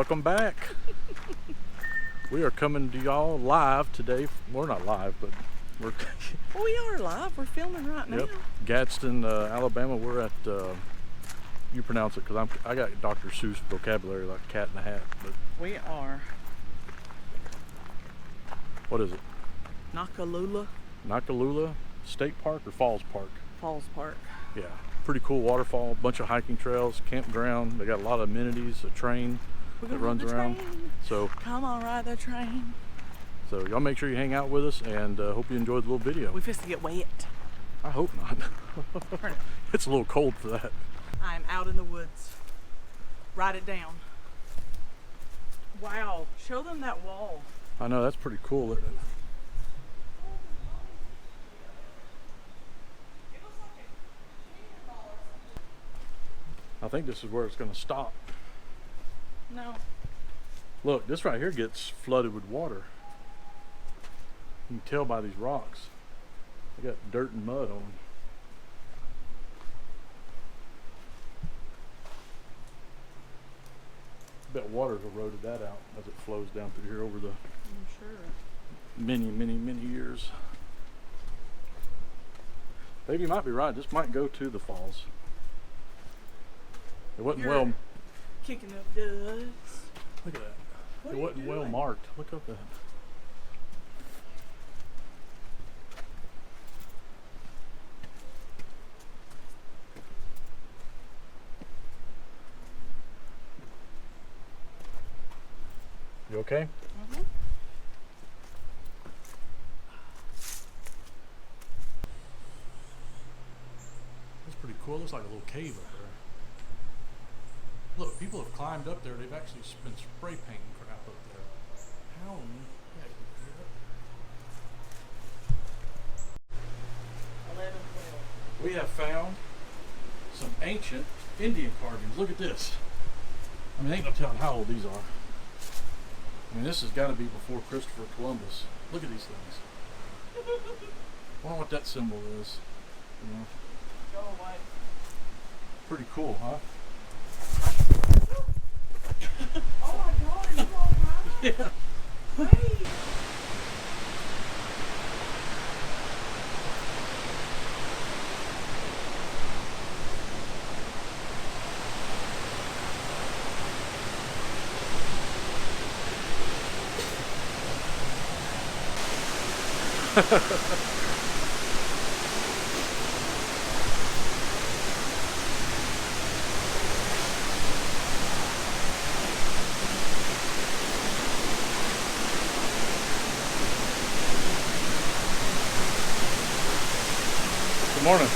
Welcome back. We are coming to y'all live today. We're not live, but we're Well, we are live. We're filming right now. Yep, Gadsden, Alabama. We're at you pronounce it because I got Dr. Seuss vocabulary like cat in a hat. But We are what is it? Noccalula Noccalula State Park or Falls Park? Falls Park. Yeah, pretty cool waterfall, bunch of hiking trails, campground. They got a lot of amenities, a train We're that gonna runs ride the around. train. So Come on, ride the train. y'all make sure you hang out with us, and hope you enjoyed the little video. We fist to get wet. I hope not. It's a little cold for that. I'm out in the woods. Write it down. Wow, show them that wall. I know, that's pretty cool, isn't it? I think this is where it's going to stop. No. Look, this right here gets flooded with water. You can tell by these rocks. They got dirt and mud on them. I bet water's eroded that out as it flows down through here over the I'm sure. many years. Baby, you might be right. This might go to the falls. It wasn't You're well. kicking up dust. Look at that. What It are you wasn't well doing? marked. Look up that. You okay? Mm-hmm. That's pretty cool. Looks like a little cave up there. Look, people have climbed up there. They've actually been spray painting crap up there. How in the heck did you get up? 11, 12. We have found some ancient Indian carvings. Look at this. I mean, ain't no telling how old these are. I mean, this has got to be before Christopher Columbus. Look at these things. I wonder what that symbol is. You know, Go away. pretty cool, huh? Oh my God, are you all right? Yeah. Wait. Good morning.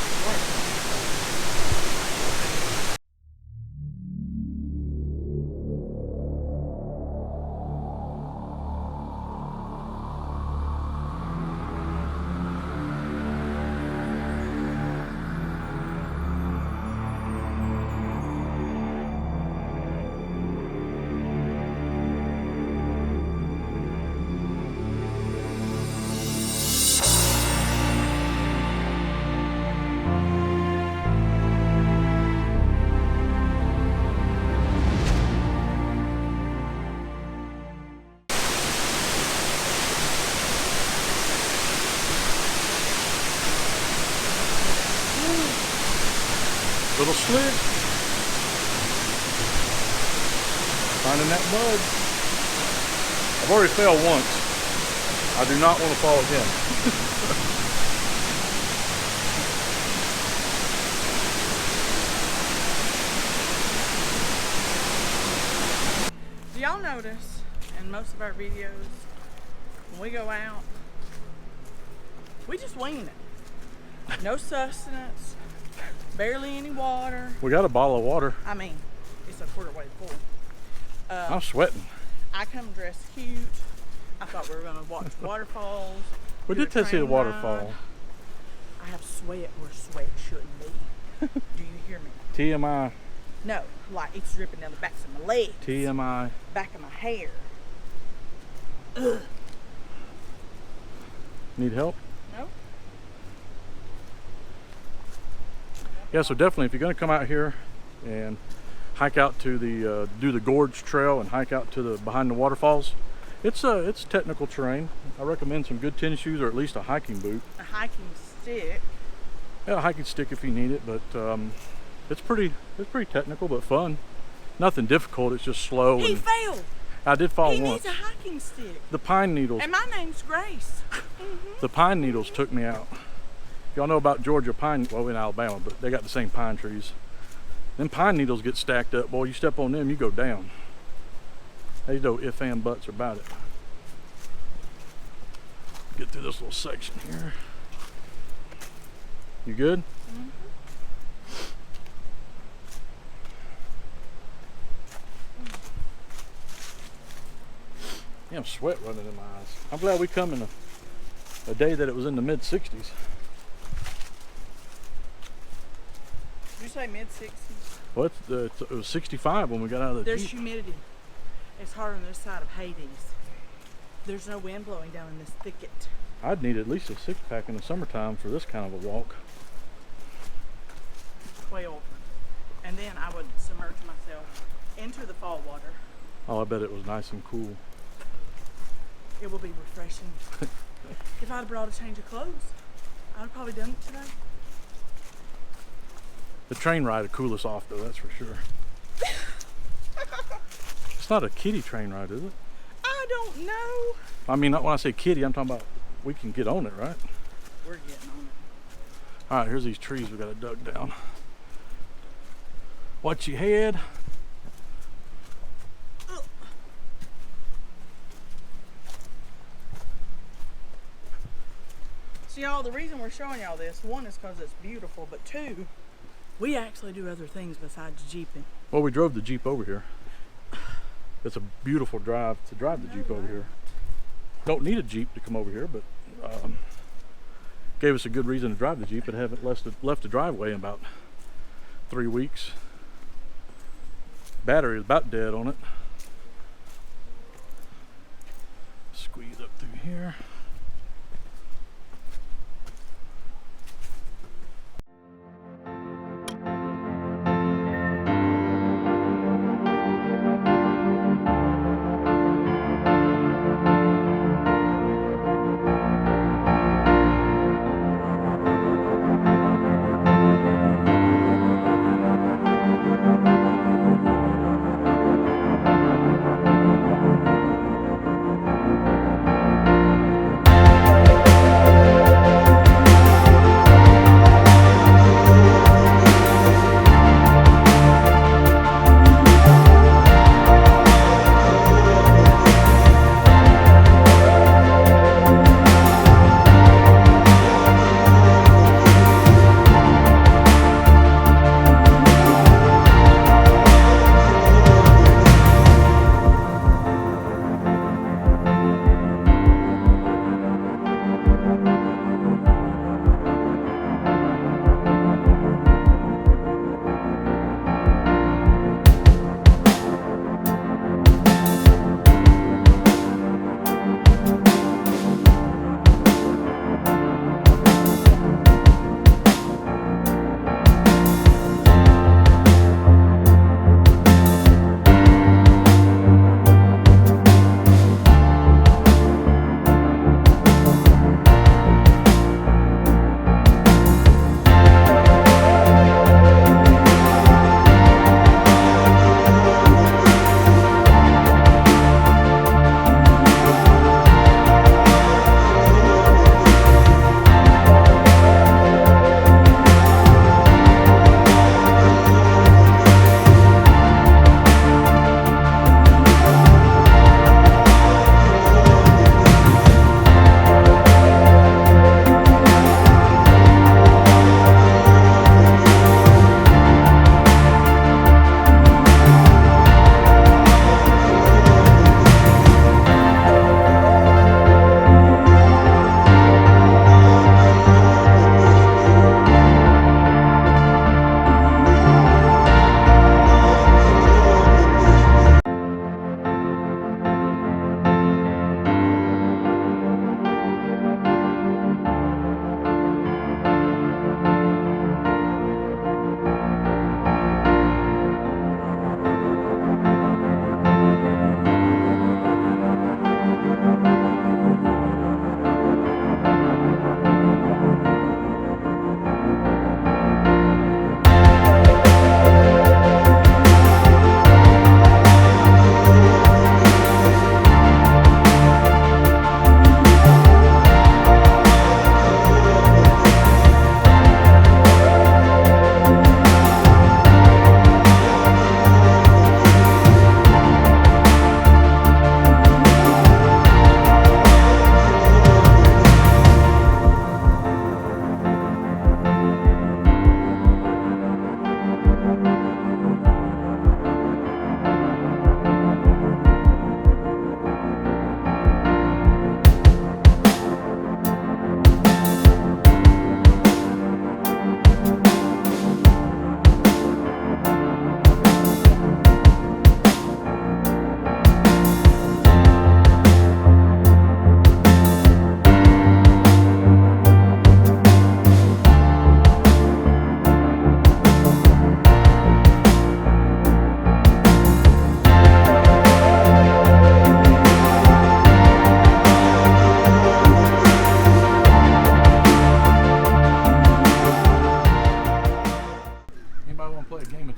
Little slick. Finding that mud. I've already fell once. I do not want to fall again. Do y'all notice in most of our videos, when we go out, we just wing it. No sustenance, barely any water. We got a bottle of water. I mean, it's a quarter way full. I'm sweating. I come dressed cute. I thought we were gonna watch waterfalls. We do did a see the train waterfall. ride. I have sweat where sweat shouldn't be. Do you hear me? TMI. No, like it's dripping down the backs of my legs, TMI. back of my hair. Need help? No? Yeah, so definitely if you're going to come out here and hike out to the do the gorge trail and hike out to the behind the waterfalls. It's technical terrain. I recommend some good tennis shoes or at least a hiking boot. A hiking stick. Yeah, a hiking stick if you need it, but it's pretty technical but fun. Nothing difficult. It's just slow. He And failed. I did fall He once. needs a hiking stick. The pine needles. And my name's Grace. The pine needles took me out. Y'all know about Georgia pine, well, in Alabama, but they got the same pine trees. Them pine needles get stacked up. Boy, you step on them, you go down. There's no ifs and buts about it. Get through this little section here. You good? Yeah, I'm sweat running in my eyes. I'm glad we come in a day that it was in the mid 60s. Did you say mid-60s? Well, it was 65 when we got out of the There's Jeep. humidity. It's hard on this side of Hades. There's no wind blowing down in this thicket. I'd need at least a six pack in the summertime for this kind of a walk. 12. And then I would submerge myself into the fall water. Oh, I bet it was nice and cool. It will be refreshing. If I'd brought a change of clothes, I'd have probably done it today. The train ride would cool us off, though, that's for sure. It's not a kiddie train ride, is it? I don't know. I mean, not when I say kiddie, I'm talking about we can get on it, right? We're getting on it. All right, here's these trees we got to dug down. Watch your head. So y'all, the reason we're showing y'all this, one is because it's beautiful, but two, we actually do other things besides jeeping. Well, we drove the Jeep over here. It's a beautiful drive to drive the Jeep over here. Don't need a Jeep to come over here, but gave us a good reason to drive the Jeep and haven't left the driveway in about 3 weeks. Battery is about dead on it. Squeeze up through here.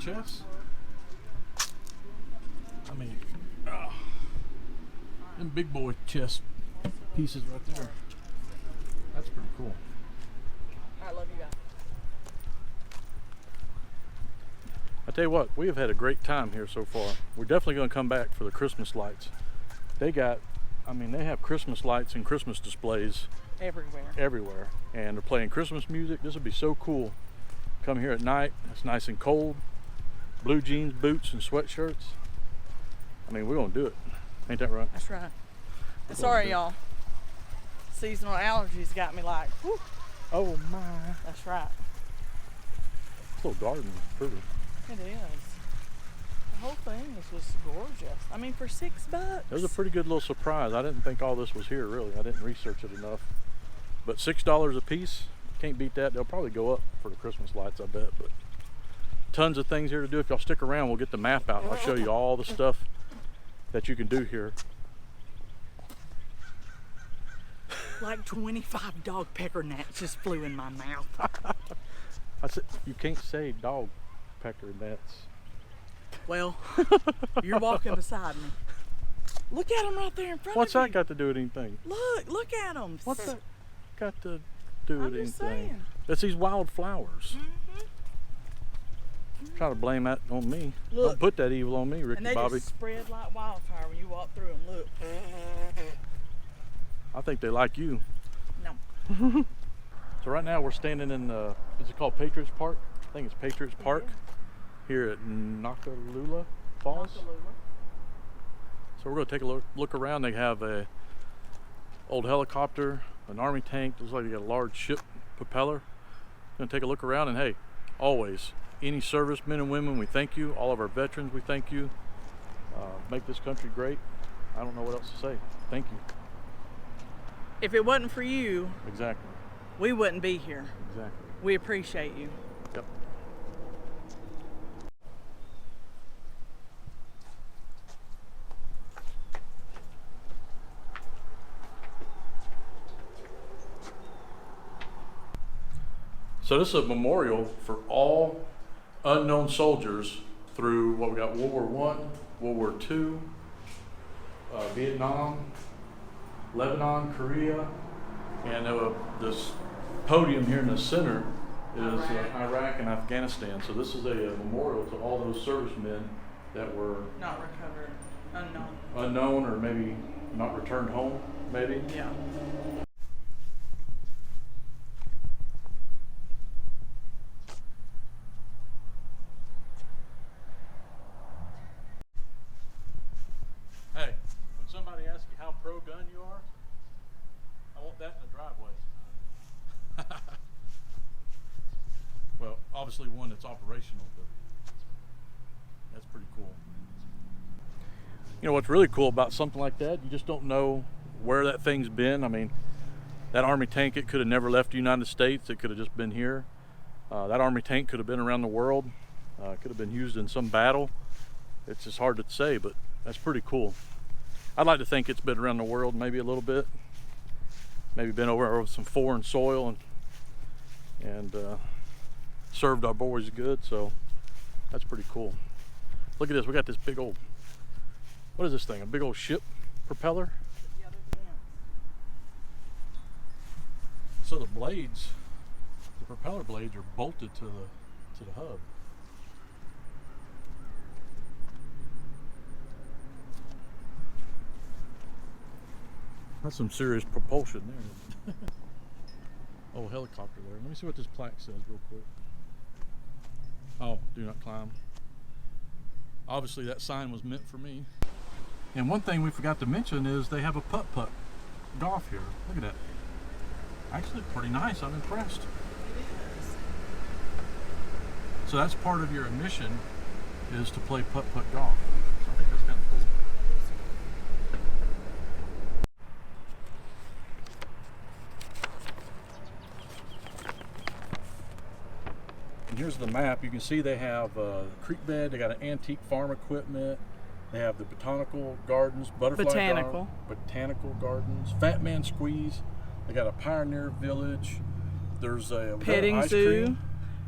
chess. I mean, them big boy chess pieces right there. That's pretty cool. I love you guys. I tell you what, we have had a great time here so far. We're definitely going to come back for the Christmas lights. They have Christmas lights and Christmas displays everywhere. And they're playing Christmas music. This would be so cool. Come here at night, it's nice and cold. Blue jeans, boots, and sweatshirts. I mean, we're going to do it. Ain't that right? That's right. Sorry, y'all. Seasonal allergies got me like, whew. Oh my. That's right. This little garden is pretty. It is. The whole thing is just gorgeous. I mean, for $6. It was a pretty good little surprise. I didn't think all this was here, really. I didn't research it enough. But $6 a piece, can't beat that. They'll probably go up for the Christmas lights, I bet. But tons of things here to do. If y'all stick around, we'll get the map out and I'll show you all the stuff that you can do here. Like 25 dog pecker gnats just flew in my mouth. I said, you can't say dog pecker gnats. Well, you're walking beside me. Look at them right there in front What's of that you. got to do with anything? Look at them. What's that got to do with I'm anything? just saying. It's these wild flowers. Try to blame that on me. Look. Don't put that evil on me, Ricky And they Bobby. just spread like wildfire when you walk through them. Look. I think they like you. No. So right now we're standing in, is it called Patriots Park? I think it's Patriots Park here at Noccalula Falls. Noccalula. So we're going to take a look around. They have a old helicopter, an army tank. Looks like they got a large ship propeller. Going to take a look around, and hey, always, any servicemen and women, we thank you. All of our veterans, we thank you. Make this country great. I don't know what else to say. Thank you. If it wasn't for you, Exactly. we wouldn't be here. Exactly. We appreciate you. Yep. So this is a memorial for all unknown soldiers through what we got: World War I, World War II, Vietnam, Lebanon, Korea, and this podium here in the center is Iraq and Afghanistan. So this is a memorial to all those servicemen that were Not recovered. Unknown. unknown or maybe not returned home, maybe. Yeah. Hey, when somebody asks you how pro-gun you are, I want that in the driveway. Well, obviously one that's operational, but that's pretty cool. You know what's really cool about something like that? You just don't know where that thing's been. I mean, that army tank, it could have never left the United States. It could have just been here. That army tank could have been around the world. It could have been used in some battle. It's just hard to say, but that's pretty cool. I'd like to think it's been around the world maybe a little bit. Maybe been over some foreign soil and served our boys good, so that's pretty cool. Look at this, we got this big old, what is this thing, a big old ship propeller? Yeah, there's one. So the blades, the propeller blades are bolted to the hub. That's some serious propulsion there. Oh, helicopter there. Let me see what this plaque says real quick. Oh, do not climb. Obviously that sign was meant for me. And one thing we forgot to mention is they have a putt-putt golf here. Look at that. Actually pretty nice, I'm impressed. So that's part of your admission is to play putt-putt golf. So I think that's kind of cool. And here's the map. You can see they have a creek bed, they got an antique farm equipment, they have the botanical gardens, botanical gardens, Fat Man Squeeze, they got a pioneer village, there's a Petting ice zoo. cream.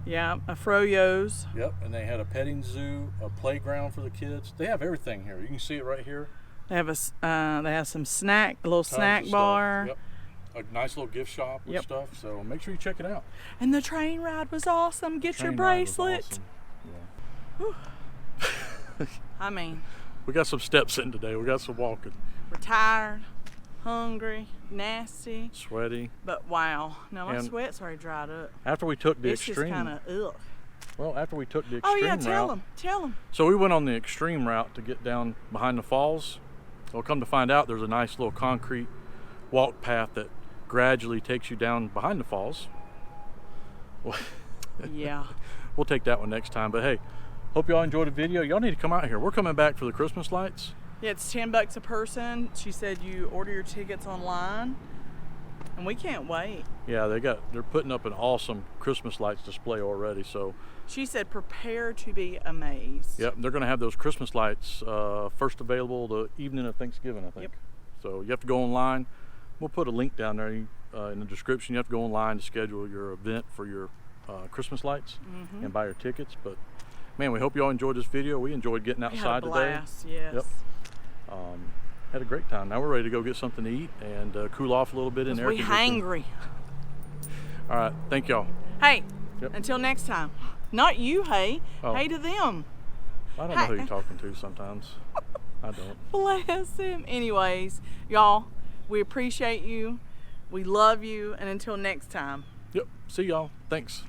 Yeah, a froyo's. Yep, and they had a petting zoo, a playground for the kids. They have everything here. You can see it right here. They have they have some a little Tons snack of stuff. bar. Yep. A nice little gift shop with stuff. So make sure you check it out. And the train ride was awesome. Get your Train ride was bracelet. awesome. Yeah. I mean, We got some steps in today. We got some walking. we're tired, hungry, nasty, Sweaty. but wow. Now my And sweat's already dried up. After we took the It's just extreme, kind of ugh. well, after we took the Oh extreme yeah, tell route, them. so we went on the extreme route to get down behind the falls. Well, come to find out, there's a nice little concrete walk path that gradually takes you down behind the falls. Yeah. We'll take that one next time. But hey, hope y'all enjoyed the video. Y'all need to come out here. We're coming back for the Christmas lights. Yeah, it's $10 a person. She said you order your tickets online, and we can't wait. Yeah, they're putting up an awesome Christmas lights display already. So She said prepare to be amazed. yep, they're going to have those Christmas lights first available the evening of Thanksgiving, I think. Yep. So you have to go online. We'll put a link down there in the description. You have to go online to schedule your event for your Christmas lights and buy your tickets. But man, we hope y'all enjoyed this video. We enjoyed getting We had outside a today. blast, yes. Yep. Had a great time. Now we're ready to go get something to eat and cool off a little bit in there. We hangry. All right, thank y'all. Hey, Yep. until next time. Not you, hey. Oh. Hey to them. I don't know who you're talking to sometimes. I don't. Bless him. Anyways, y'all, we appreciate you. We love you. And until next time. Yep. See y'all. Thanks.